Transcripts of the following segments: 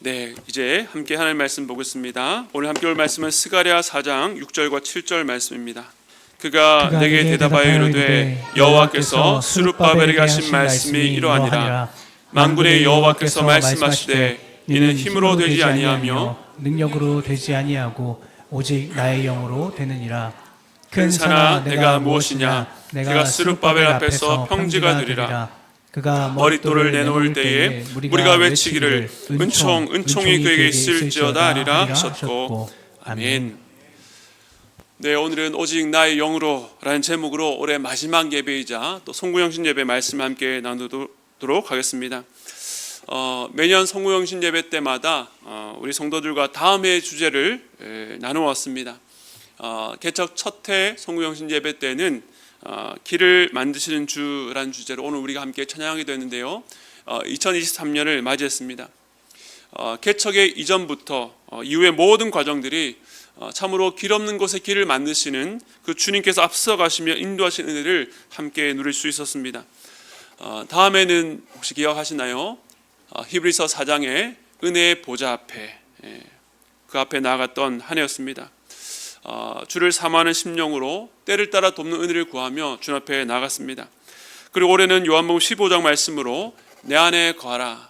네, 이제 함께 하나님 말씀 보겠습니다. 오늘 함께 올 말씀은 스가랴 4장 6절과 7절 말씀입니다. 그가 내게 대답하여 이르되 여호와께서 스룹바벨에게 하신 말씀이 이러하니라. 만군의 여호와께서 말씀하시되 이는 힘으로 되지 아니하며 능력으로 되지 아니하고 오직 나의 영으로 되느니라. 큰 산아 내가 무엇이냐? 내가 스룹바벨 앞에서 평지가 되리라. 그가 머릿돌을 내놓을 때에 우리가 외치기를 은총이 그에게 있을지어다 하리라 하셨고. 아멘. 네, 오늘은 오직 나의 영으로 라는 제목으로 올해 마지막 예배이자 또 송구영신 예배 말씀 함께 나누도록 하겠습니다. 매년 송구영신 예배 때마다 우리 성도들과 다음 해의 주제를 나누었습니다. 개척 첫 해 송구영신 예배 때는 길을 만드시는 주라는 주제로 오늘 우리가 함께 찬양하게 되는데요. 2023년을 맞이했습니다. 개척의 이전부터 이후의 모든 과정들이 참으로 길 없는 곳에 길을 만드시는 그 주님께서 앞서가시며 인도하신 은혜를 함께 누릴 수 있었습니다. 다음에는 혹시 기억하시나요? 히브리서 4장의 은혜의 보좌 앞에, 그 앞에 나아갔던 한 해였습니다. 주를 사모하는 심령으로 때를 따라 돕는 은혜를 구하며 주 앞에 나갔습니다. 그리고 올해는 요한복음 15장 말씀으로 내 안에 거하라.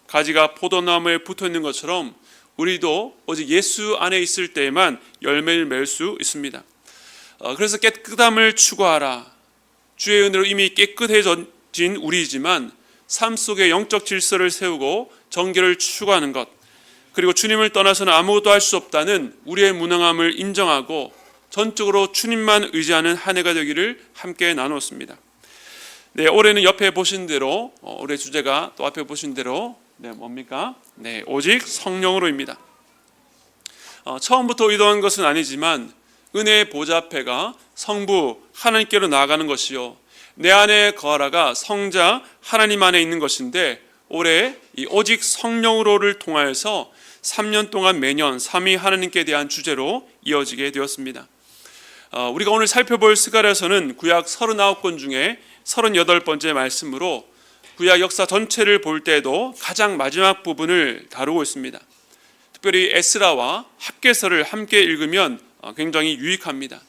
가지가 포도나무에 붙어있는 것처럼 우리도 오직 예수 안에 있을 때에만 열매를 맺을 수 있습니다. 그래서 깨끗함을 추구하라. 주의 은혜로 이미 깨끗해진 우리이지만 삶 속에 영적 질서를 세우고 정결을 추구하는 것, 그리고 주님을 떠나서는 아무것도 할 수 없다는 우리의 무능함을 인정하고 전적으로 주님만 의지하는 한 해가 되기를 함께 나눴습니다. 네, 올해는 옆에 보신 대로 올해 주제가 또 앞에 보신 대로 뭡니까? 네, 오직 성령으로입니다. 처음부터 의도한 것은 아니지만 은혜의 보좌 앞에가 성부 하나님께로 나아가는 것이요, 내 안에 거하라가 성자 하나님 안에 있는 것인데, 올해 이 오직 성령으로를 통하여서 3년 동안 매년 삼위 하나님께 대한 주제로 이어지게 되었습니다. 우리가 오늘 살펴볼 스가랴서는 구약 39권 중에 38번째 말씀으로 구약 역사 전체를 볼 때에도 가장 마지막 부분을 다루고 있습니다. 특별히 에스라와 학개서를 함께 읽으면 굉장히 유익합니다.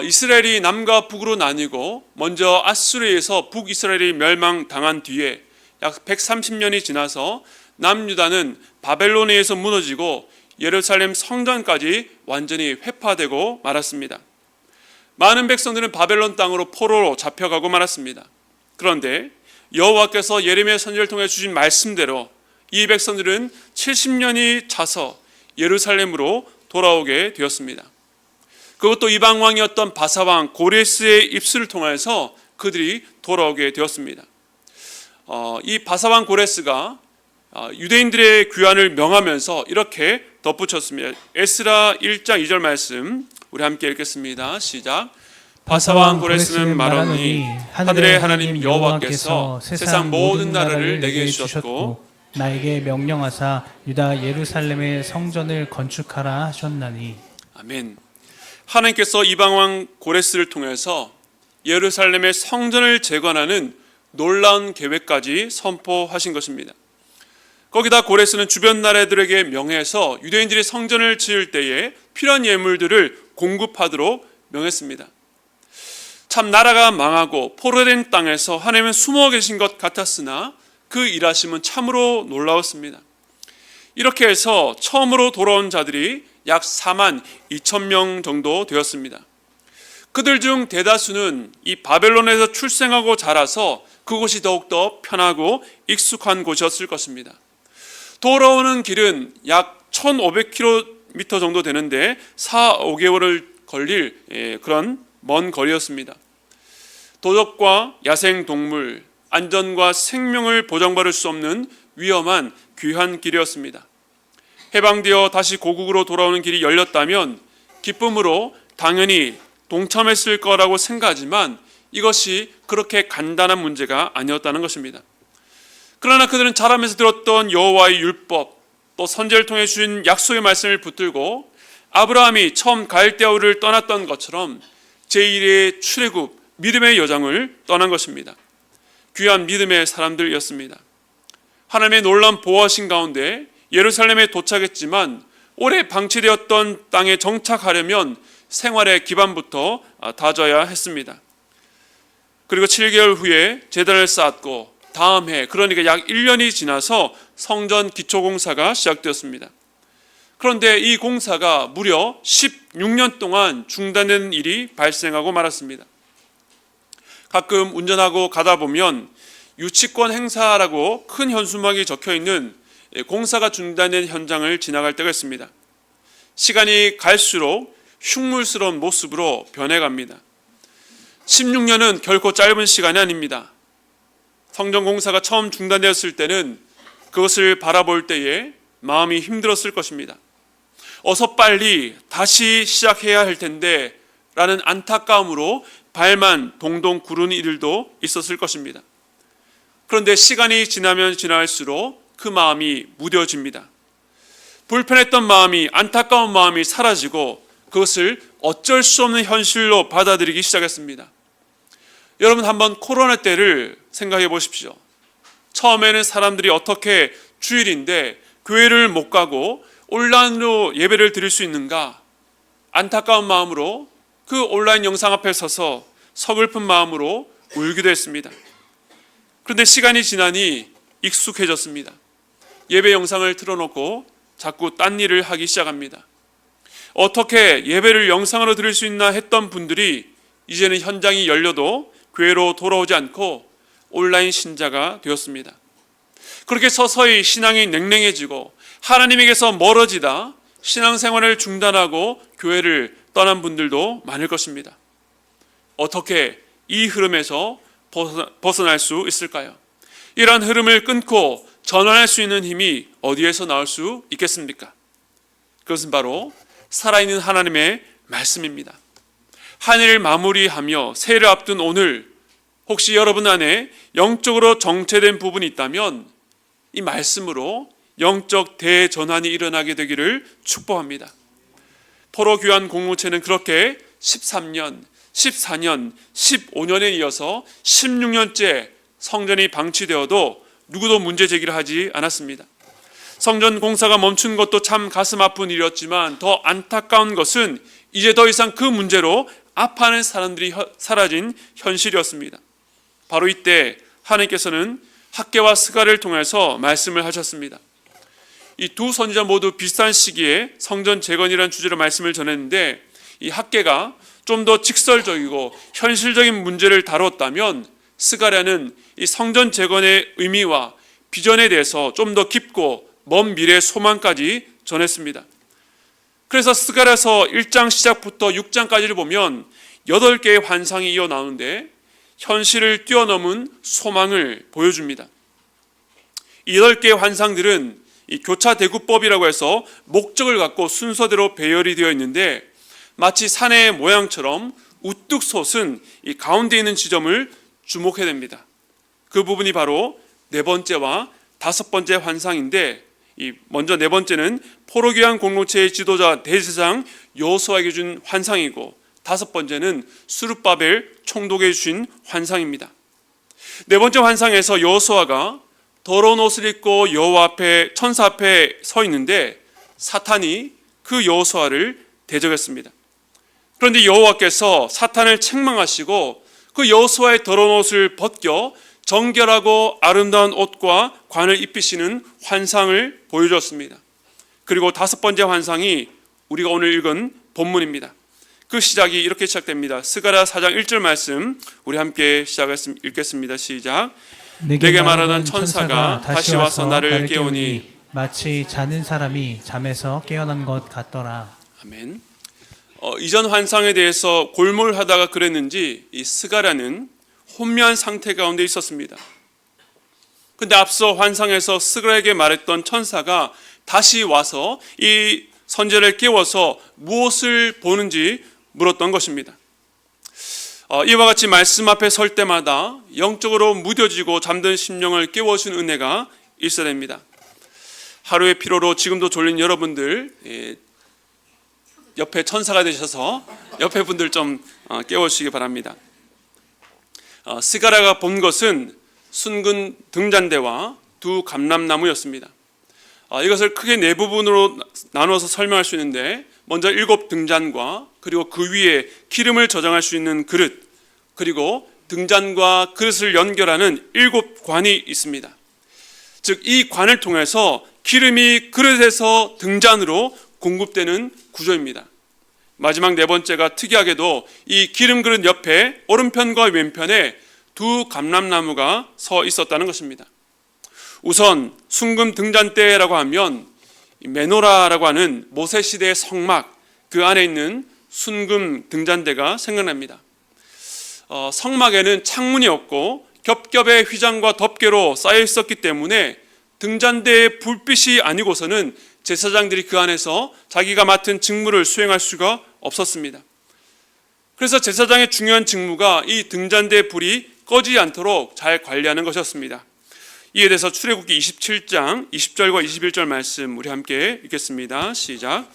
이스라엘이 남과 북으로 나뉘고 먼저 아수르에서 북이스라엘이 멸망당한 뒤에 약 130년이 지나서 남유다는 바벨론에 의해서 무너지고 예루살렘 성전까지 완전히 회파되고 말았습니다. 많은 백성들은 바벨론 땅으로 포로로 잡혀가고 말았습니다. 그런데 여호와께서 예레미야 선지자를 통해 주신 말씀대로 이 백성들은 70년이 차서 예루살렘으로 돌아오게 되었습니다. 그것도 이방 왕이었던 바사왕 고레스의 입술을 통해서 그들이 돌아오게 되었습니다. 이 바사왕 고레스가 유대인들의 귀환을 명하면서 이렇게 덧붙였습니다. 에스라 1장 2절 말씀 우리 함께 읽겠습니다. 시작. 바사왕 고레스는 말하노니 하늘의 하나님 여호와께서 세상 모든 나라를 내게 주셨고 나에게 명령하사 유다 예루살렘의 성전을 건축하라 하셨나니. 아멘. 하나님께서 이방왕 고레스를 통해서 예루살렘의 성전을 재건하는 놀라운 계획까지 선포하신 것입니다. 거기다 고레스는 주변 나라들에게 명해서 유대인들이 성전을 지을 때에 필요한 예물들을 공급하도록 명했습니다. 참 나라가 망하고 포로된 땅에서 하나님은 숨어 계신 것 같았으나 그 일하심은 참으로 놀라웠습니다. 이렇게 해서 처음으로 돌아온 자들이 약 4만 2천 명 정도 되었습니다. 그들 중 대다수는 이 바벨론에서 출생하고 자라서 그곳이 더욱더 편하고 익숙한 곳이었을 것입니다. 돌아오는 길은 약 1500km 정도 되는데 4-5개월을 걸릴 그런 먼 거리였습니다. 도적과 야생동물, 안전과 생명을 보장받을 수 없는 위험한 귀한 길이었습니다. 해방되어 다시 고국으로 돌아오는 길이 열렸다면 기쁨으로 당연히 동참했을 거라고 생각하지만 이것이 그렇게 간단한 문제가 아니었다는 것입니다. 그러나 그들은 자라면서 들었던 여호와의 율법, 또 선지자를 통해 주신 약속의 말씀을 붙들고 아브라함이 처음 갈대아우를 떠났던 것처럼 제1의 출애굽 믿음의 여정을 떠난 것입니다. 귀한 믿음의 사람들이었습니다. 하나님의 놀라운 보호하신 가운데 예루살렘에 도착했지만 오래 방치되었던 땅에 정착하려면 생활의 기반부터 다져야 했습니다. 그리고 7개월 후에 제단을 쌓았고 다음 해, 그러니까 약 1년이 지나서 성전 기초공사가 시작되었습니다. 그런데 이 공사가 무려 16년 동안 중단된 일이 발생하고 말았습니다. 가끔 운전하고 가다 보면 유치권 행사라고 큰 현수막이 적혀있는 공사가 중단된 현장을 지나갈 때가 있습니다. 시간이 갈수록 흉물스러운 모습으로 변해갑니다. 16년은 결코 짧은 시간이 아닙니다. 성전 공사가 처음 중단되었을 때는 그것을 바라볼 때에 마음이 힘들었을 것입니다. 어서 빨리 다시 시작해야 할 텐데 라는 안타까움으로 발만 동동 구르는 이들도 있었을 것입니다. 그런데 시간이 지나면 지날수록 그 마음이 무뎌집니다. 불편했던 마음이, 안타까운 마음이 사라지고 그것을 어쩔 수 없는 현실로 받아들이기 시작했습니다. 여러분, 한번 코로나 때를 생각해 보십시오. 처음에는 사람들이 어떻게 주일인데 교회를 못 가고 온라인으로 예배를 드릴 수 있는가, 안타까운 마음으로 그 온라인 영상 앞에 서서 서글픈 마음으로 울기도 했습니다. 그런데 시간이 지나니 익숙해졌습니다. 예배 영상을 틀어놓고 자꾸 딴 일을 하기 시작합니다. 어떻게 예배를 영상으로 드릴 수 있나 했던 분들이 이제는 현장이 열려도 교회로 돌아오지 않고 온라인 신자가 되었습니다. 그렇게 서서히 신앙이 냉랭해지고 하나님에게서 멀어지다 신앙생활을 중단하고 교회를 떠난 분들도 많을 것입니다. 어떻게 이 흐름에서 벗어날 수 있을까요? 이러한 흐름을 끊고 전환할 수 있는 힘이 어디에서 나올 수 있겠습니까? 그것은 바로 살아있는 하나님의 말씀입니다. 한 해를 마무리하며 새해를 앞둔 오늘, 혹시 여러분 안에 영적으로 정체된 부분이 있다면 이 말씀으로 영적 대전환이 일어나게 되기를 축복합니다. 포로교환 공동체는 그렇게 13년, 14년, 15년에 이어서 16년째 성전이 방치되어도 누구도 문제 제기를 하지 않았습니다. 성전 공사가 멈춘 것도 참 가슴 아픈 일이었지만 더 안타까운 것은 이제 더 이상 그 문제로 아파하는 사람들이 사라진 현실이었습니다. 바로 이때 하나님께서는 학개와 스가랴를 통해서 말씀을 하셨습니다. 이 두 선지자 모두 비슷한 시기에 성전 재건이라는 주제로 말씀을 전했는데, 이 학개가 좀 더 직설적이고 현실적인 문제를 다뤘다면 스가랴는 이 성전 재건의 의미와 비전에 대해서 좀 더 깊고 먼 미래의 소망까지 전했습니다. 그래서 스가랴서 1장 시작부터 6장까지를 보면 8개의 환상이 이어 나오는데 현실을 뛰어넘은 소망을 보여줍니다. 이 8개의 환상들은 이 교차대구법이라고 해서 목적을 갖고 순서대로 배열이 되어 있는데, 마치 산의 모양처럼 우뚝 솟은 이 가운데 있는 지점을 주목해야 됩니다. 그 부분이 바로 네 번째와 다섯 번째 환상인데, 먼저 네 번째는 포로교환 공동체의 지도자 대제사장 여호수아에게 준 환상이고, 다섯 번째는 스룹바벨 총독에게 주신 환상입니다. 네 번째 환상에서 여호수아가 더러운 옷을 입고 여호와 앞에, 천사 앞에 서 있는데 사탄이 그 여호수아를 대적했습니다. 그런데 여호와께서 사탄을 책망하시고 그 여호수아의 더러운 옷을 벗겨 정결하고 아름다운 옷과 관을 입히시는 환상을 보여줬습니다. 그리고 다섯 번째 환상이 우리가 오늘 읽은 본문입니다. 그 시작이 이렇게 시작됩니다. 스가랴 4장 1절 말씀 우리 함께 읽겠습니다. 시작. 내게 말하던 천사가 다시 와서 나를 깨우니 마치 자는 사람이 잠에서 깨어난 것 같더라. 아멘. 이전 환상에 대해서 골몰하다가 그랬는지 이 스가랴는 혼미한 상태 가운데 있었습니다. 근데 앞서 환상에서 스가랴에게 말했던 천사가 다시 와서 이 선지자를 깨워서 무엇을 보는지 물었던 것입니다. 이와 같이 말씀 앞에 설 때마다 영적으로 무뎌지고 잠든 심령을 깨워주는 은혜가 있어야 됩니다. 하루의 피로로 지금도 졸린 여러분들, 옆에 천사가 되셔서 옆에 분들 좀 깨워주시기 바랍니다. 스가랴가 본 것은 순근 등잔대와 두 감람나무였습니다. 이것을 크게 네 부분으로 나누어서 설명할 수 있는데, 먼저 7 등잔과 그리고 그 위에 기름을 저장할 수 있는 그릇, 그리고 등잔과 그릇을 연결하는 7 관이 있습니다. 즉 이 관을 통해서 기름이 그릇에서 등잔으로 공급되는 구조입니다. 마지막 네 번째가 특이하게도 이 기름 그릇 옆에 오른편과 왼편에 두 감람나무가 서 있었다는 것입니다. 우선 순금 등잔대라고 하면 메노라라고 하는 모세 시대의 성막, 그 안에 있는 순금 등잔대가 생각납니다. 성막에는 창문이 없고 겹겹의 휘장과 덮개로 쌓여 있었기 때문에 등잔대의 불빛이 아니고서는 제사장들이 그 안에서 자기가 맡은 직무를 수행할 수가 없었습니다. 그래서 제사장의 중요한 직무가 이 등잔대의 불이 꺼지지 않도록 잘 관리하는 것이었습니다. 이에 대해서 출애굽기 27장 20절과 21절 말씀 우리 함께 읽겠습니다. 시작.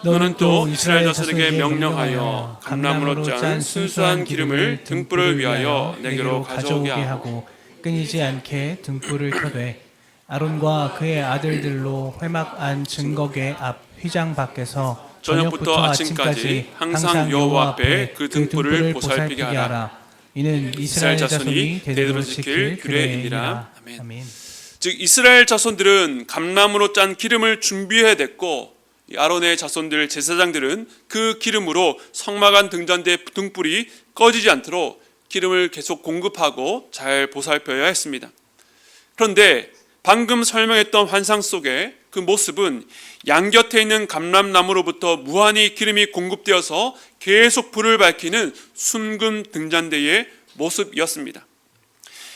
너는 또 이스라엘 자손에게 명령하여 감람으로 짠 순수한 기름을 등불을 위하여 내게로 가져오게 하고 끊이지 않게 등불을 켜되 아론과 그의 아들들로 회막 안 증거계 앞 휘장 밖에서 저녁부터 아침까지 항상 여호와 앞에 그 등불을 보살피게 하라. 이는 이스라엘 자손이 대대로 지킬 규례이니라. 아멘. 즉 이스라엘 자손들은 감람으로 짠 기름을 준비해야 됐고, 아론의 자손들 제사장들은 그 기름으로 성막 안 등잔대 등불이 꺼지지 않도록 기름을 계속 공급하고 잘 보살펴야 했습니다. 그런데 방금 설명했던 환상 속에 그 모습은 양 곁에 있는 감람나무로부터 무한히 기름이 공급되어서 계속 불을 밝히는 순금 등잔대의 모습이었습니다.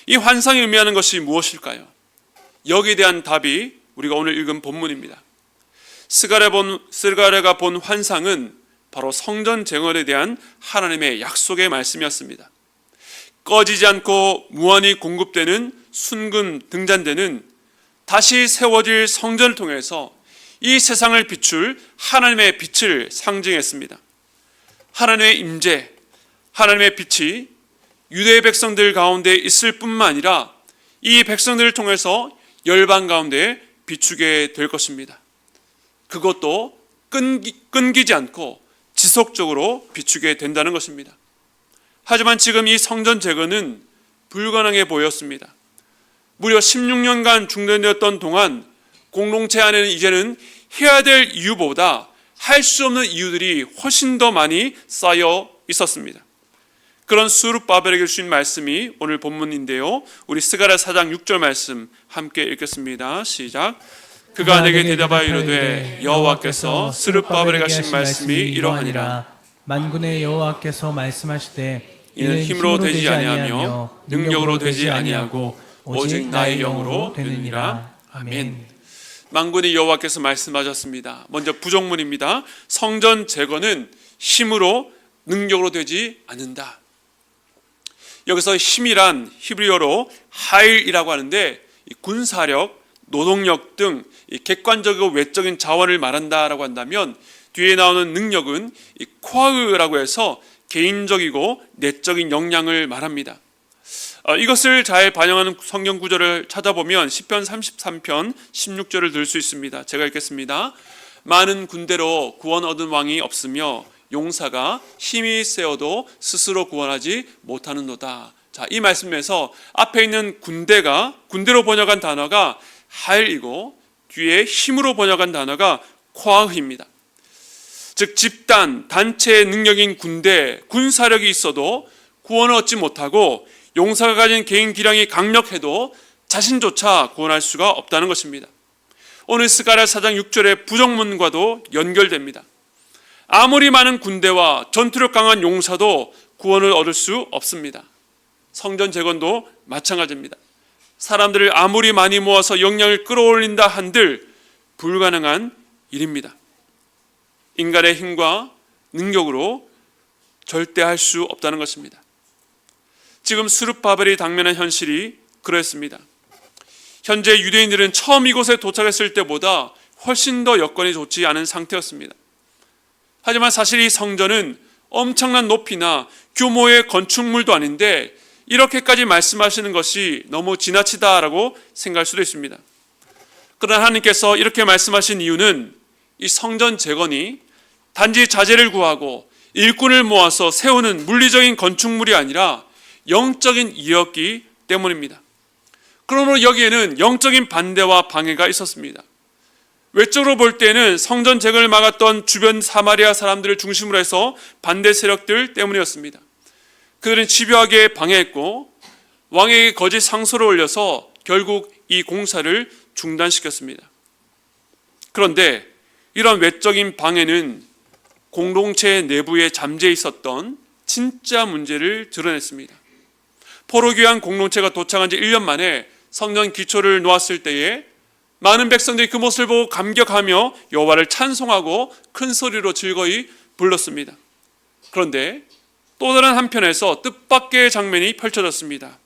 이 환상이 의미하는 것이 무엇일까요? 여기에 대한 답이 우리가 오늘 읽은 본문입니다. 스가랴가 본 환상은 바로 성전 재건에 대한 하나님의 약속의 말씀이었습니다. 꺼지지 않고 무한히 공급되는 순금 등잔대는 다시 세워질 성전을 통해서 이 세상을 비출 하나님의 빛을 상징했습니다. 하나님의 임재, 하나님의 빛이 유대 백성들 가운데 있을 뿐만 아니라 이 백성들을 통해서 열방 가운데 비추게 될 것입니다. 그것도 끊기지 않고 지속적으로 비추게 된다는 것입니다. 하지만 지금 이 성전 재건은 불가능해 보였습니다. 무려 16년간 중단되었던 동안 공동체 안에는 이제는 해야 될 이유보다 할 수 없는 이유들이 훨씬 더 많이 쌓여 있었습니다. 그런 스룹바벨에게 주신 말씀이 오늘 본문인데요. 우리 스가랴 4장 6절 말씀 함께 읽겠습니다. 시작. 그가 내게 대답하여 이르되 여호와께서 스룹바벨에게 하신 말씀이 이러하니라. 만군의 여호와께서 말씀하시되 이는 힘으로 되지 아니하며 능력으로 되지 아니하고 오직 나의 영으로 되느니라. 아멘. 만군의 여호와께서 말씀하셨습니다. 먼저 부정문입니다. 성전 재건은 힘으로 능력으로 되지 않는다. 여기서 힘이란 히브리어로 하일이라고 하는데 군사력, 노동력 등 객관적이고 외적인 자원을 말한다라고 한다면, 뒤에 나오는 능력은 코아흐라고 해서 개인적이고 내적인 역량을 말합니다. 이것을 잘 반영하는 성경 구절을 찾아보면 시편 33편 16절을 들 수 있습니다. 제가 읽겠습니다. 많은 군대로 구원 얻은 왕이 없으며 용사가 힘이 세어도 스스로 구원하지 못하는도다. 자, 이 말씀에서 앞에 있는 군대로 번역한 단어가 하일이고 뒤에 힘으로 번역한 단어가 코아흐입니다. 즉 집단, 단체의 능력인 군대, 군사력이 있어도 구원을 얻지 못하고 용사가 가진 개인 기량이 강력해도 자신조차 구원할 수가 없다는 것입니다. 오늘 스가랴 4장 6절의 부정문과도 연결됩니다. 아무리 많은 군대와 전투력 강한 용사도 구원을 얻을 수 없습니다. 성전 재건도 마찬가지입니다. 사람들을 아무리 많이 모아서 역량을 끌어올린다 한들 불가능한 일입니다. 인간의 힘과 능력으로 절대 할 수 없다는 것입니다. 지금 스룹바벨이 당면한 현실이 그랬습니다. 현재 유대인들은 처음 이곳에 도착했을 때보다 훨씬 더 여건이 좋지 않은 상태였습니다. 하지만 사실 이 성전은 엄청난 높이나 규모의 건축물도 아닌데 이렇게까지 말씀하시는 것이 너무 지나치다라고 생각할 수도 있습니다. 그러나 하나님께서 이렇게 말씀하신 이유는 이 성전 재건이 단지 자재를 구하고 일꾼을 모아서 세우는 물리적인 건축물이 아니라 영적인 일이었기 때문입니다. 그러므로 여기에는 영적인 반대와 방해가 있었습니다. 외적으로 볼 때는 성전 재건을 막았던 주변 사마리아 사람들을 중심으로 해서 반대 세력들 때문이었습니다. 그들은 집요하게 방해했고 왕에게 거짓 상소를 올려서 결국 이 공사를 중단시켰습니다. 그런데 이런 외적인 방해는 공동체 내부에 잠재 있었던 진짜 문제를 드러냈습니다. 포로귀환 공동체가 도착한 지 1년 만에 성전 기초를 놓았을 때에 많은 백성들이 그 모습을 보고 감격하며 여호와를 찬송하고 큰 소리로 즐거이 불렀습니다. 그런데 또 다른 한편에서 뜻밖의 장면이 펼쳐졌습니다.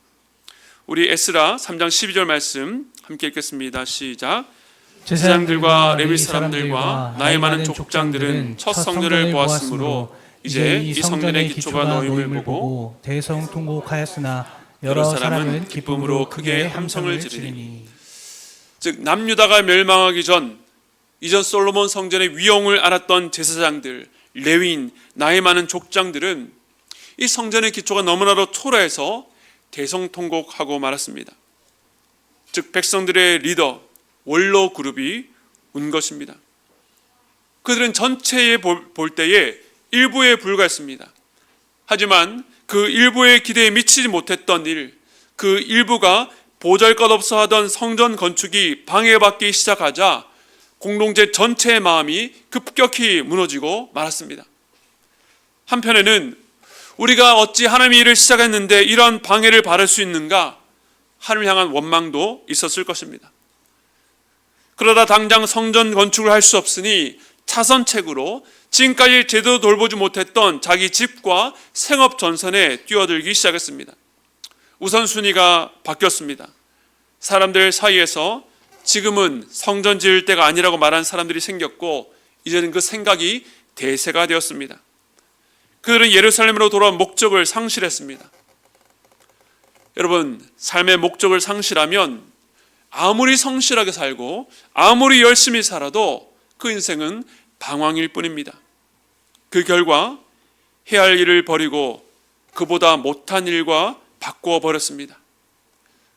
우리 에스라 3장 12절 말씀 함께 읽겠습니다. 시작. 제사장들과 레위 사람들과 나이 많은 족장들은 첫 성전을 보았으므로 이제 이 성전의 기초가 놓임을 보고 대성통곡하였으나 여러 사람은 기쁨으로 크게 함성을 지르니. 즉 남유다가 멸망하기 전 이전 솔로몬 성전의 위용을 알았던 제사장들, 레위인, 나이 많은 족장들은 이 성전의 기초가 너무나도 초라해서 대성통곡하고 말았습니다. 즉 백성들의 리더 원로 그룹이 운 것입니다. 그들은 전체에 볼 때에 일부에 불과했습니다. 하지만 그 일부의 기대에 미치지 못했던 일, 그 일부가 보잘것없어 하던 성전 건축이 방해받기 시작하자 공동체 전체의 마음이 급격히 무너지고 말았습니다. 한편에는 우리가 어찌 하나님의 일을 시작했는데 이러한 방해를 받을 수 있는가? 하나님을 향한 원망도 있었을 것입니다. 그러다 당장 성전 건축을 할 수 없으니 차선책으로 지금까지 제대로 돌보지 못했던 자기 집과 생업 전선에 뛰어들기 시작했습니다. 우선순위가 바뀌었습니다. 사람들 사이에서 지금은 성전 지을 때가 아니라고 말하는 사람들이 생겼고 이제는 그 생각이 대세가 되었습니다. 그들은 예루살렘으로 돌아온 목적을 상실했습니다. 여러분, 삶의 목적을 상실하면 아무리 성실하게 살고 아무리 열심히 살아도 그 인생은 방황일 뿐입니다. 그 결과 해야 할 일을 버리고 그보다 못한 일과 바꾸어 버렸습니다.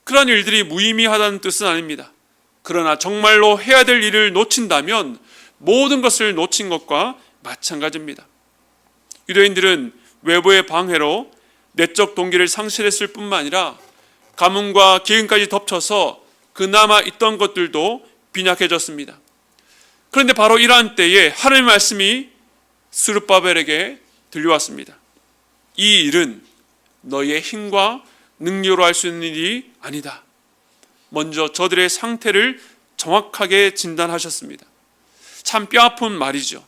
그러한 일들이 무의미하다는 뜻은 아닙니다. 그러나 정말로 해야 될 일을 놓친다면 모든 것을 놓친 것과 마찬가지입니다. 유대인들은 외부의 방해로 내적 동기를 상실했을 뿐만 아니라 가뭄과 기근까지 덮쳐서 그나마 있던 것들도 빈약해졌습니다. 그런데 바로 이러한 때에 하나님의 말씀이 스룹바벨에게 들려왔습니다. 이 일은 너희의 힘과 능력으로 할 수 있는 일이 아니다. 먼저 저들의 상태를 정확하게 진단하셨습니다. 참 뼈아픈 말이죠.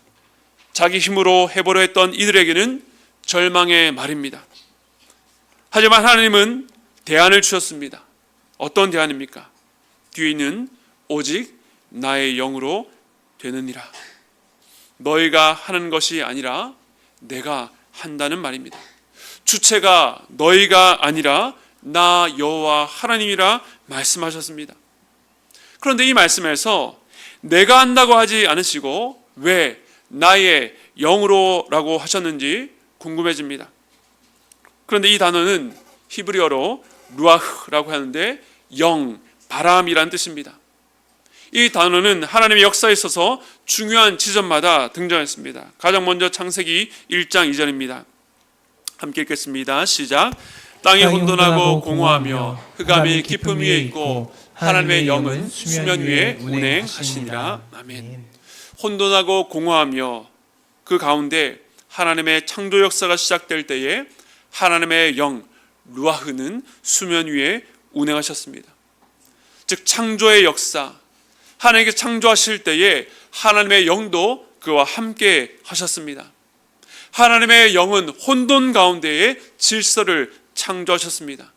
자기 힘으로 해보려 했던 이들에게는 절망의 말입니다. 하지만 하나님은 대안을 주셨습니다. 어떤 대안입니까? 뒤에 있는 오직 나의 영으로 되느니라. 너희가 하는 것이 아니라 내가 한다는 말입니다. 주체가 너희가 아니라 나 여호와 하나님이라 말씀하셨습니다. 그런데 이 말씀에서 내가 한다고 하지 않으시고 왜 나의 영으로라고 하셨는지 궁금해집니다. 그런데 이 단어는 히브리어로 루아흐라고 하는데 영, 바람이란 뜻입니다. 이 단어는 하나님의 역사에 있어서 중요한 지점마다 등장했습니다. 가장 먼저 창세기 1장 2절입니다. 함께 읽겠습니다. 시작. 땅이 혼돈하고 공허하며 흑암이 깊음 위에 있고 하나님의 영은 수면 위에 운행하시니라. 아멘. 혼돈하고 공허하며 그 가운데 하나님의 창조 역사가 시작될 때에 하나님의 영 루아흐는 수면 위에 운행하셨습니다. 즉 창조의 역사, 하나님께 창조하실 때에 하나님의 영도 그와 함께 하셨습니다. 하나님의 영은 혼돈 가운데에 질서를 창조하셨습니다.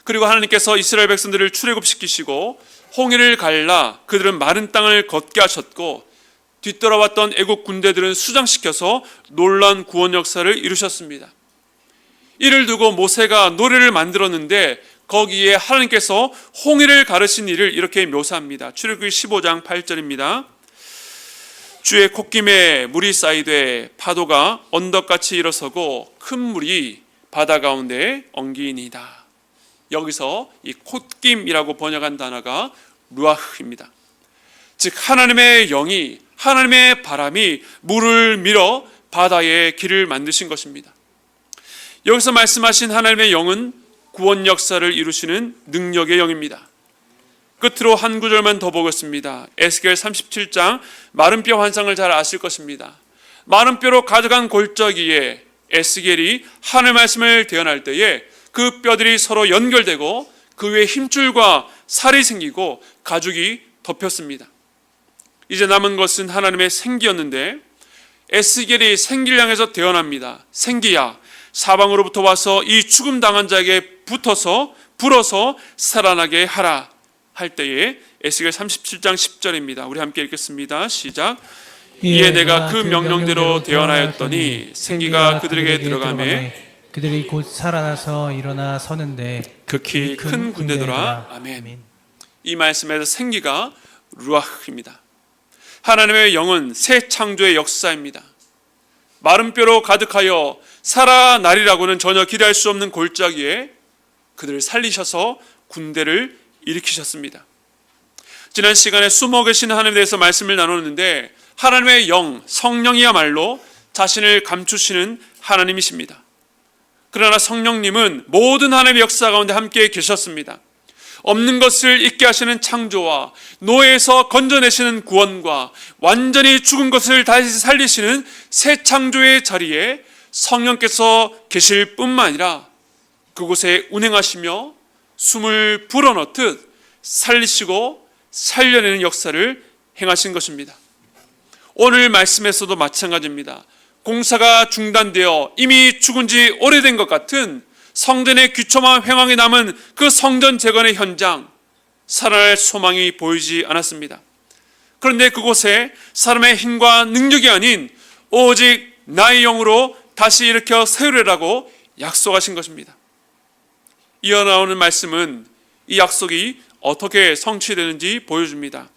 그리고 하나님께서 이스라엘 백성들을 출애굽시키시고 홍해를 갈라 그들은 마른 땅을 걷게 하셨고 뒤돌아왔던 애국 군대들은 수장시켜서 놀라운 구원 역사를 이루셨습니다. 이를 두고 모세가 노래를 만들었는데 거기에 하나님께서 홍해를 가르신 일을 이렇게 묘사합니다. 출애굽기 15장 8절입니다. 주의 콧김에 물이 쌓이되 파도가 언덕같이 일어서고 큰 물이 바다 가운데 엉기니이다. 여기서 이 콧김이라고 번역한 단어가 루아흐입니다. 즉 하나님의 영이, 하나님의 바람이 물을 밀어 바다의 길을 만드신 것입니다. 여기서 말씀하신 하나님의 영은 구원 역사를 이루시는 능력의 영입니다. 끝으로 한 구절만 더 보겠습니다. 에스겔 37장 마른 뼈 환상을 잘 아실 것입니다. 마른 뼈로 가득한 골짜기에 에스겔이 하늘 말씀을 대언할 때에 그 뼈들이 서로 연결되고 그 위에 힘줄과 살이 생기고 가죽이 덮였습니다. 이제 남은 것은 하나님의 생기였는데 에스겔이 생기를 향해서 대언합니다. 생기야, 사방으로부터 와서 이 죽음 당한 자에게 붙어서 불어서 살아나게 하라 할 때에 에스겔 37장 10절입니다. 우리 함께 읽겠습니다. 시작. 이에 내가 그 명령대로 대언하였더니 생기가 그들에게 들어가매 그들이 곧 살아나서 일어나 서는데 극히 큰 군대더라. 아멘. 이 말씀에서 생기가 루아흐입니다. 하나님의 영은 새 창조의 역사입니다. 마른 뼈로 가득하여 살아나리라고는 전혀 기대할 수 없는 골짜기에 그들을 살리셔서 군대를 일으키셨습니다. 지난 시간에 숨어 계신 하나님에 대해서 말씀을 나눴는데 하나님의 영, 성령이야말로 자신을 감추시는 하나님이십니다. 그러나 성령님은 모든 하나님의 역사 가운데 함께 계셨습니다. 없는 것을 있게 하시는 창조와 노예에서 건져내시는 구원과 완전히 죽은 것을 다시 살리시는 새 창조의 자리에 성령께서 계실 뿐만 아니라 그곳에 운행하시며 숨을 불어넣듯 살리시고 살려내는 역사를 행하신 것입니다. 오늘 말씀에서도 마찬가지입니다. 공사가 중단되어 이미 죽은 지 오래된 것 같은 성전의 귀초만 횡황이 남은 그 성전 재건의 현장, 살아날 소망이 보이지 않았습니다. 그런데 그곳에 사람의 힘과 능력이 아닌 오직 나의 영으로 다시 일으켜 세우리라고 약속하신 것입니다. 이어 나오는 말씀은 이 약속이 어떻게 성취되는지 보여줍니다.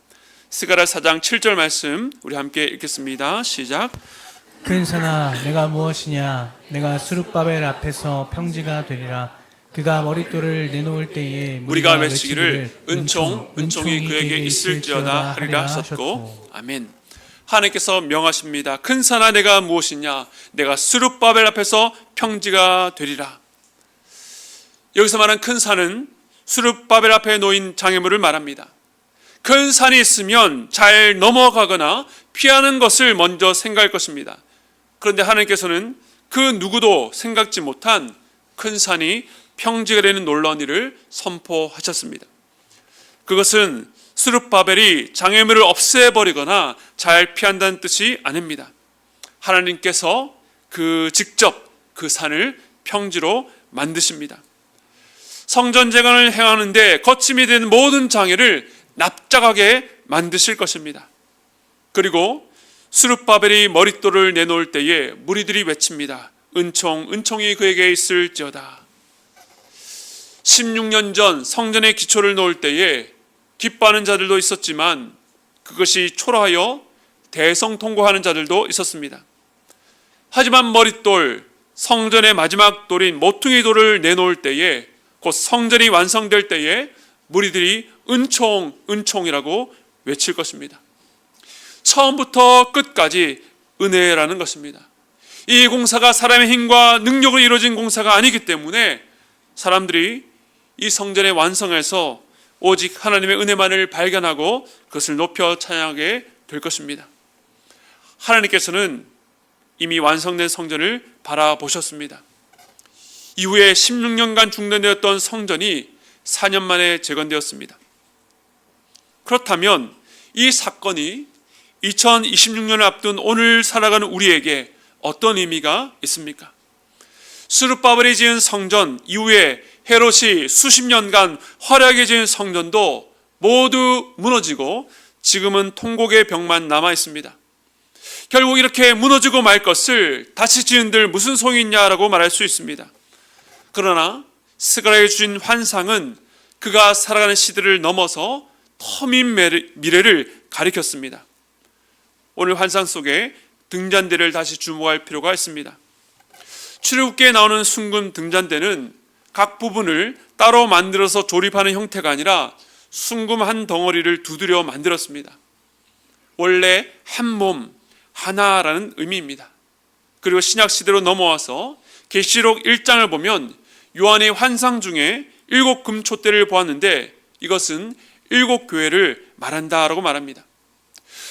스가랴 4장 7절 말씀 우리 함께 읽겠습니다. 시작. 큰 산아 내가 무엇이냐 내가 스룹바벨 앞에서 평지가 되리라. 그가 머릿돌을 내놓을 때에 우리가 외치기를 은총이 그에게 있을지어다 하리라 하셨고 아멘. 하나님께서 명하십니다. 큰 산아 내가 무엇이냐 내가 스룹바벨 앞에서 평지가 되리라. 여기서 말한 큰 산은 스룹바벨 앞에 놓인 장애물을 말합니다. 큰 산이 있으면 잘 넘어가거나 피하는 것을 먼저 생각할 것입니다. 그런데 하나님께서는 그 누구도 생각지 못한 큰 산이 평지가 되는 놀라운 일을 선포하셨습니다. 그것은 스룹바벨이 장애물을 없애버리거나 잘 피한다는 뜻이 아닙니다. 하나님께서 직접 그 산을 평지로 만드십니다. 성전 재건을 행하는데 거침이 되는 모든 장애를 납작하게 만드실 것입니다. 그리고 스룹바벨이 머릿돌을 내놓을 때에 무리들이 외칩니다. 은총이 그에게 있을지어다. 16년 전 성전의 기초를 놓을 때에 기뻐하는 자들도 있었지만 그것이 초라하여 대성통곡하는 자들도 있었습니다. 하지만 머릿돌, 성전의 마지막 돌인 모퉁이 돌을 내놓을 때에 곧 성전이 완성될 때에 무리들이 은총이라고 외칠 것입니다. 처음부터 끝까지 은혜라는 것입니다. 이 공사가 사람의 힘과 능력으로 이루어진 공사가 아니기 때문에 사람들이 이 성전의 완성에서 오직 하나님의 은혜만을 발견하고 그것을 높여 찬양하게 될 것입니다. 하나님께서는 이미 완성된 성전을 바라보셨습니다. 이후에 16년간 중단되었던 성전이 4년 만에 재건되었습니다. 그렇다면 이 사건이 2026년을 앞둔 오늘 살아가는 우리에게 어떤 의미가 있습니까? 스룹바벨이 지은 성전 이후에 헤롯이 수십 년간 화려하게 지은 성전도 모두 무너지고 지금은 통곡의 벽만 남아 있습니다. 결국 이렇게 무너지고 말 것을 다시 지은들 무슨 소용이 있냐라고 말할 수 있습니다. 그러나 스가랴에게 주신 환상은 그가 살아가는 시대를 넘어서 더 민 미래를 가리켰습니다. 오늘 환상 속에 등잔대를 다시 주목할 필요가 있습니다. 출애굽기에 나오는 순금 등잔대는 각 부분을 따로 만들어서 조립하는 형태가 아니라 순금 한 덩어리를 두드려 만들었습니다. 원래 한 몸 하나라는 의미입니다. 그리고 신약 시대로 넘어와서 계시록 1장을 보면 요한의 환상 중에 7 금촛대를 보았는데 이것은 7 교회를 말한다라고 말합니다.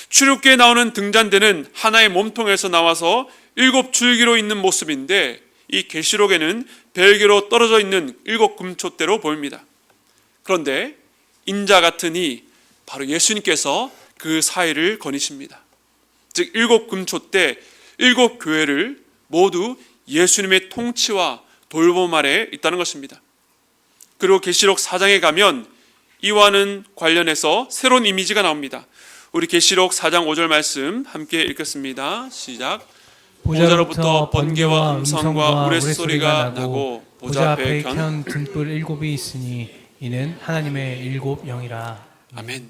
출애굽기에 나오는 등잔대는 하나의 몸통에서 나와서 7 줄기로 있는 모습인데 이 계시록에는 별개로 떨어져 있는 7 금촛대로 보입니다. 그런데 인자 같은 이 바로 예수님께서 그 사이를 거니십니다. 즉 7 금촛대 7 교회를 모두 예수님의 통치와 돌봄 아래 있다는 것입니다. 그리고 계시록 4장에 가면 이와는 관련해서 새로운 이미지가 나옵니다. 우리 계시록 4장 5절 말씀 함께 읽겠습니다. 시작. 보좌로부터 번개와 음성과 우레소리가 나고 보좌 앞에 켠 등불 7이 있으니 이는 하나님의 7 영이라. 아멘.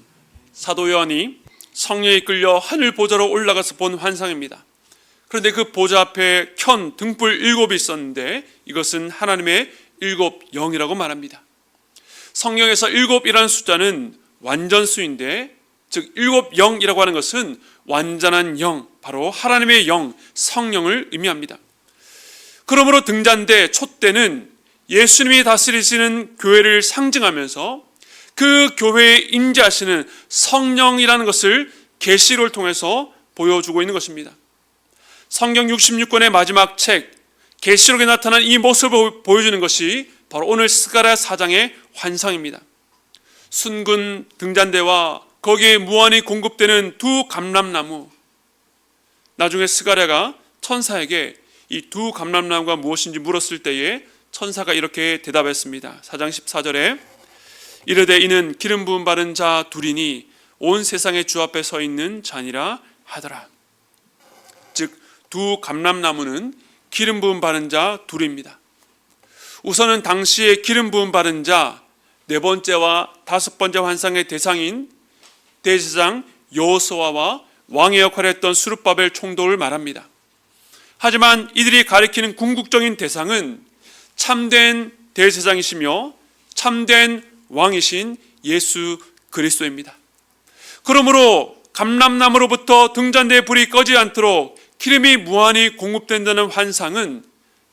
사도 요한이 성령에 이끌려 하늘 보좌로 올라가서 본 환상입니다. 그런데 그 보좌 앞에 켠 등불 7이 있었는데 이것은 하나님의 7 영이라고 말합니다. 성경에서 7이라는 숫자는 완전수인데 즉 7 영이라고 하는 것은 완전한 영, 바로 하나님의 영, 성령을 의미합니다. 그러므로 등잔대, 촛대는 예수님이 다스리시는 교회를 상징하면서 그 교회에 임재하시는 성령이라는 것을 계시를 통해서 보여주고 있는 것입니다. 성경 66권의 마지막 책 계시록에 나타난 이 모습을 보여주는 것이 바로 오늘 스가랴 4장의 환상입니다. 순금 등잔대와 거기에 무한히 공급되는 2 감람나무. 나중에 스가랴가 천사에게 이 2 감람나무가 무엇인지 물었을 때에 천사가 이렇게 대답했습니다. 4장 14절에 이르되 이는 기름 부음 바른 자 둘이니 온 세상의 주 앞에 서 있는 자니라 하더라. 즉 2 감람나무는 기름 부음 바른 자 둘입니다. 우선은 당시에 기름 부음 바른 자 4번째와 5번째 환상의 대상인 대제사장 여호수아와 왕의 역할을 했던 스룹바벨 총독을 말합니다. 하지만 이들이 가리키는 궁극적인 대상은 참된 대제사장이시며 참된 왕이신 예수 그리스도입니다. 그러므로 감람나무로부터 등잔대의 불이 꺼지지 않도록 기름이 무한히 공급된다는 환상은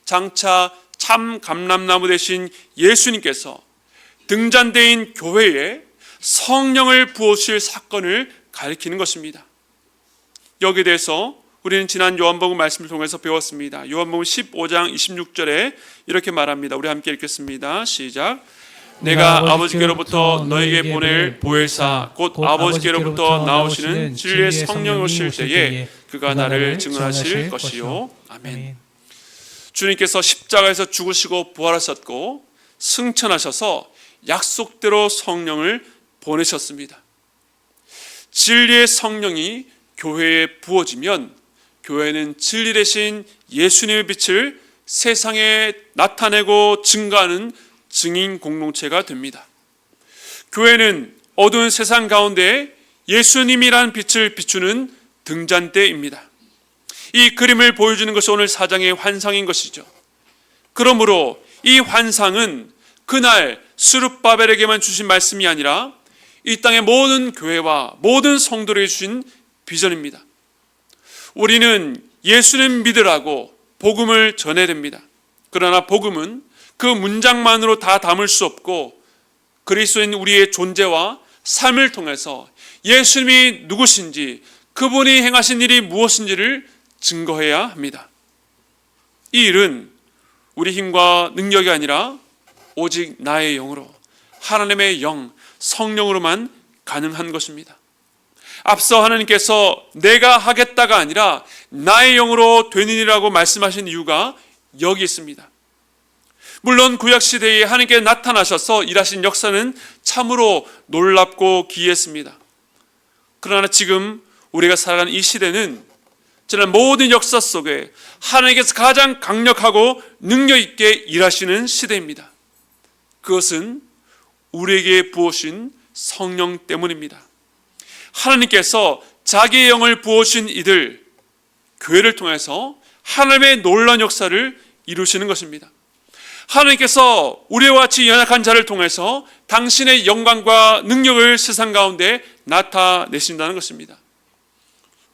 장차 참 감람나무 대신 예수님께서 등잔대인 교회에 성령을 부어주실 사건을 가리키는 것입니다. 여기에 대해서 우리는 지난 요한복음 말씀을 통해서 배웠습니다. 요한복음 15장 26절에 이렇게 말합니다. 우리 함께 읽겠습니다. 시작. 내가 아버지께로부터 너에게 보낼 보혜사 곧 아버지께로부터 나오시는 진리의 성령이 오실 때에 그가 나를 증언하실 것이요. 아멘. 주님께서 십자가에서 죽으시고 부활하셨고 승천하셔서 약속대로 성령을 보내셨습니다. 진리의 성령이 교회에 부어지면 교회는 진리 대신 예수님의 빛을 세상에 나타내고 증거하는 증인 공동체가 됩니다. 교회는 어두운 세상 가운데 예수님이란 빛을 비추는 등잔대입니다. 이 그림을 보여주는 것이 오늘 4장의 환상인 것이죠. 그러므로 이 환상은 그날 스룹바벨에게만 주신 말씀이 아니라 이 땅의 모든 교회와 모든 성도에게 주신 비전입니다. 우리는 예수님 믿으라고 복음을 전해야 됩니다. 그러나 복음은 그 문장만으로 다 담을 수 없고 그리스도인 우리의 존재와 삶을 통해서 예수님이 누구신지 그분이 행하신 일이 무엇인지를 증거해야 합니다. 이 일은 우리 힘과 능력이 아니라 오직 나의 영으로 하나님의 영, 성령으로만 가능한 것입니다. 앞서 하나님께서 내가 하겠다가 아니라 나의 영으로 되느니라고 말씀하신 이유가 여기 있습니다. 물론 구약시대에 하나님께 나타나셔서 일하신 역사는 참으로 놀랍고 기이했습니다. 그러나 지금 우리가 살아가는 이 시대는 지난 모든 역사 속에 하나님께서 가장 강력하고 능력 있게 일하시는 시대입니다. 그것은 우리에게 부으신 성령 때문입니다. 하나님께서 자기의 영을 부으신 이들, 교회를 통해서 하나님의 놀라운 역사를 이루시는 것입니다. 하나님께서 우리와 같이 연약한 자를 통해서 당신의 영광과 능력을 세상 가운데 나타내신다는 것입니다.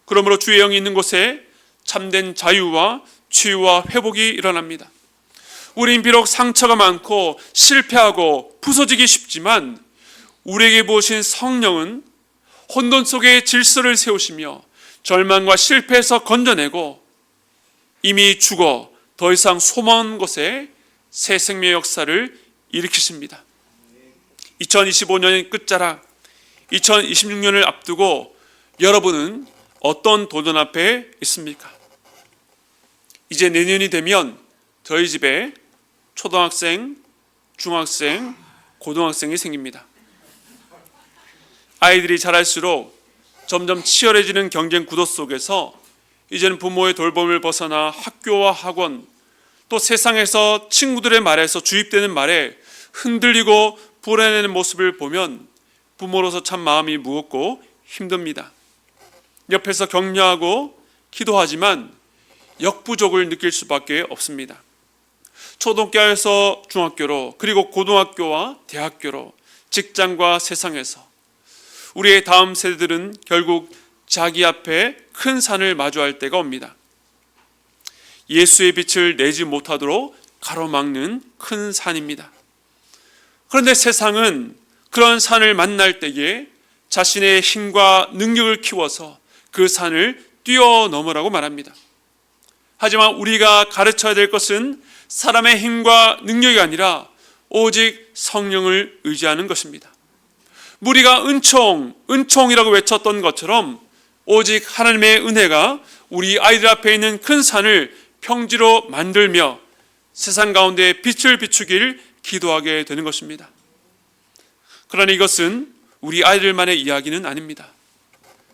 그러므로 주의 영이 있는 곳에 참된 자유와 치유와 회복이 일어납니다. 우린 비록 상처가 많고 실패하고 부서지기 쉽지만 우리에게 부으신 성령은 혼돈 속에 질서를 세우시며 절망과 실패에서 건져내고 이미 죽어 더 이상 소망한 곳에 새 생명의 역사를 일으키십니다. 2025년의 끝자락, 2026년을 앞두고 여러분은 어떤 도전 앞에 있습니까? 이제 내년이 되면 저희 집에 초등학생, 중학생, 고등학생이 생깁니다. 아이들이 자랄수록 점점 치열해지는 경쟁 구도 속에서 이제는 부모의 돌봄을 벗어나 학교와 학원, 또 세상에서 친구들의 말에서 주입되는 말에 흔들리고 불안해하는 모습을 보면 부모로서 참 마음이 무겁고 힘듭니다. 옆에서 격려하고 기도하지만 역부족을 느낄 수밖에 없습니다. 초등학교에서 중학교로, 그리고 고등학교와 대학교로, 직장과 세상에서 우리의 다음 세대들은 결국 자기 앞에 큰 산을 마주할 때가 옵니다. 예수의 빛을 내지 못하도록 가로막는 큰 산입니다. 그런데 세상은 그런 산을 만날 때에 자신의 힘과 능력을 키워서 그 산을 뛰어넘으라고 말합니다. 하지만 우리가 가르쳐야 될 것은 사람의 힘과 능력이 아니라 오직 성령을 의지하는 것입니다. 무리가 은총이라고 외쳤던 것처럼 오직 하나님의 은혜가 우리 아이들 앞에 있는 큰 산을 평지로 만들며 세상 가운데 빛을 비추길 기도하게 되는 것입니다. 그러나 이것은 우리 아이들만의 이야기는 아닙니다.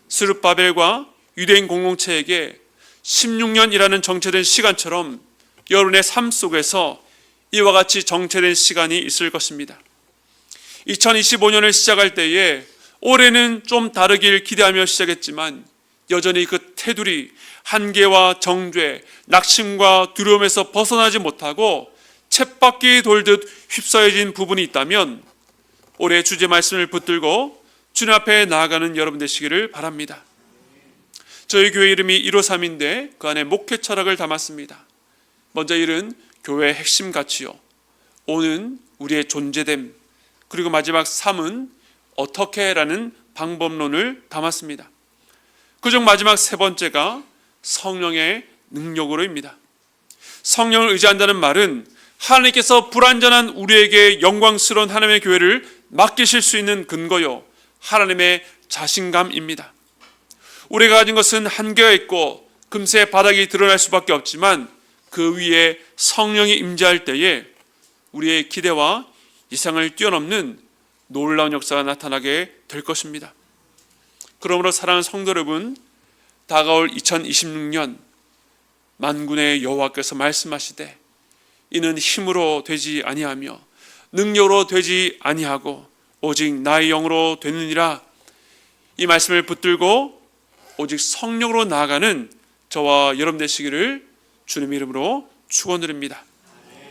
스룹바벨과 유대인 공동체에게 16년이라는 정체된 시간처럼 여러분의 삶 속에서 이와 같이 정체된 시간이 있을 것입니다. 2025년을 시작할 때에 올해는 좀 다르길 기대하며 시작했지만 여전히 그 테두리, 한계와 정죄, 낙심과 두려움에서 벗어나지 못하고 쳇바퀴 돌듯 휩싸여진 부분이 있다면 올해 주제 말씀을 붙들고 주님 앞에 나아가는 여러분 되시기를 바랍니다. 저희 교회 이름이 153인데 그 안에 목회 철학을 담았습니다. 먼저 1은 교회의 핵심 가치요, 5는 우리의 존재됨, 그리고 마지막 3은 어떻게라는 방법론을 담았습니다. 그중 마지막 세 번째가 성령의 능력으로입니다. 성령을 의지한다는 말은 하나님께서 불완전한 우리에게 영광스러운 하나님의 교회를 맡기실 수 있는 근거요, 하나님의 자신감입니다. 우리가 가진 것은 한계가 있고 금세 바닥이 드러날 수밖에 없지만 그 위에 성령이 임재할 때에 우리의 기대와 이상을 뛰어넘는 놀라운 역사가 나타나게 될 것입니다. 그러므로 사랑하는 성도 여러분, 다가올 2026년 만군의 여호와께서 말씀하시되 이는 힘으로 되지 아니하며 능력으로 되지 아니하고 오직 나의 영으로 되느니라, 이 말씀을 붙들고 오직 성령으로 나아가는 저와 여러분 되시기를 주님 이름으로 축원드립니다.